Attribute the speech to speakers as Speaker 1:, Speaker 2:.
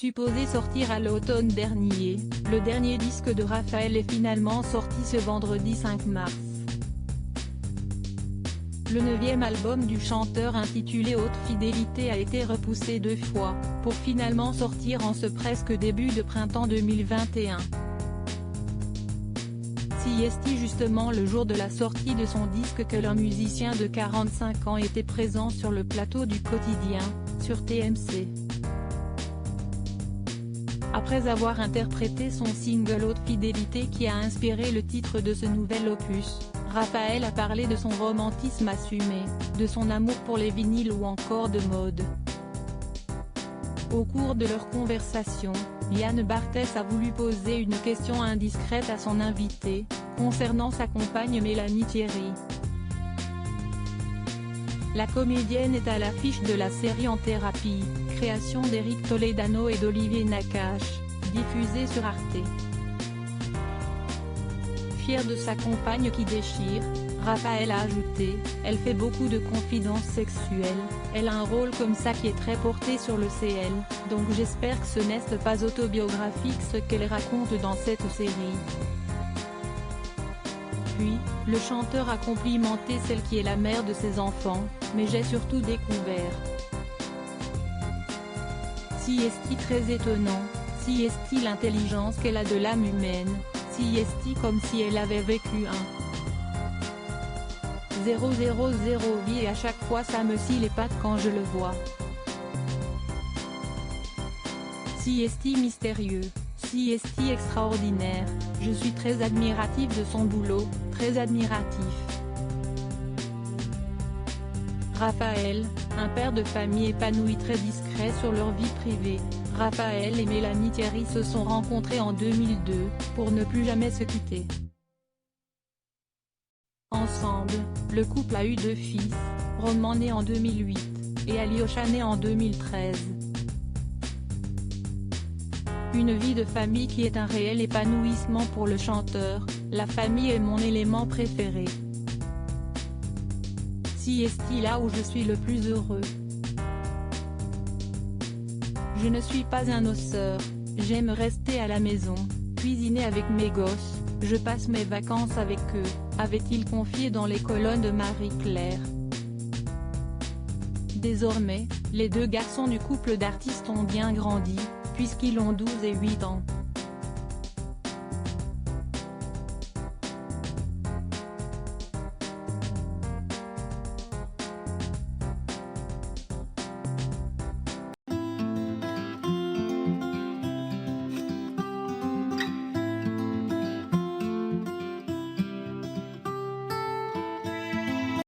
Speaker 1: Supposé sortir à l'automne dernier, le dernier disque de Raphaël est finalement sorti ce vendredi 5 mars. Le 9e album du chanteur intitulé Haute Fidélité a été repoussé 2 fois, pour finalement sortir en ce presque début de printemps 2021. Si est justement le jour de la sortie de son disque que le musicien de 45 ans était présent sur le plateau du Quotidien, sur TMC. Après avoir interprété son single Haute Fidélité qui a inspiré le titre de ce nouvel opus, Raphaël a parlé de son romantisme assumé, de son amour pour les vinyles ou encore de mode. Au cours de leur conversation, Yann Barthès a voulu poser une question indiscrète à son invité, concernant sa compagne Mélanie Thierry. La comédienne est à l'affiche de la série En thérapie, création d'Éric Toledano et d'Olivier Nakache, diffusée sur Arte. Fier de sa compagne qui déchire, Raphaël a ajouté « Elle fait beaucoup de confidences sexuelles, elle a un rôle comme ça qui est très porté sur le CL, donc j'espère que ce n'est pas autobiographique ce qu'elle raconte dans cette série ». Puis, le chanteur a complimenté celle qui est la mère de ses enfants, mais j'ai surtout découvert. Si est-il très étonnant, si est-il l'intelligence qu'elle a de l'âme humaine, si est-il comme si elle avait vécu un 000 vie et à chaque fois ça me scie les pattes quand je le vois. Si est-il mystérieux, si est-il extraordinaire, je suis très admiratif de son boulot, très admiratif. Raphaël, un père de famille épanoui très discret sur leur vie privée, Raphaël et Mélanie Thierry se sont rencontrés en 2002, pour ne plus jamais se quitter. Ensemble, le couple a eu 2 fils, Roman né en 2008, et Alyosha né en 2013. Une vie de famille qui est un réel épanouissement pour le chanteur, la famille est mon élément préféré. Si est-il là où je suis le plus heureux. Je ne suis pas un osseur, j'aime rester à la maison, cuisiner avec mes gosses, je passe mes vacances avec eux, avait-il confié dans les colonnes de Marie-Claire. Désormais, les 2 garçons du couple d'artistes ont bien grandi, puisqu'ils ont 12 et 8 ans.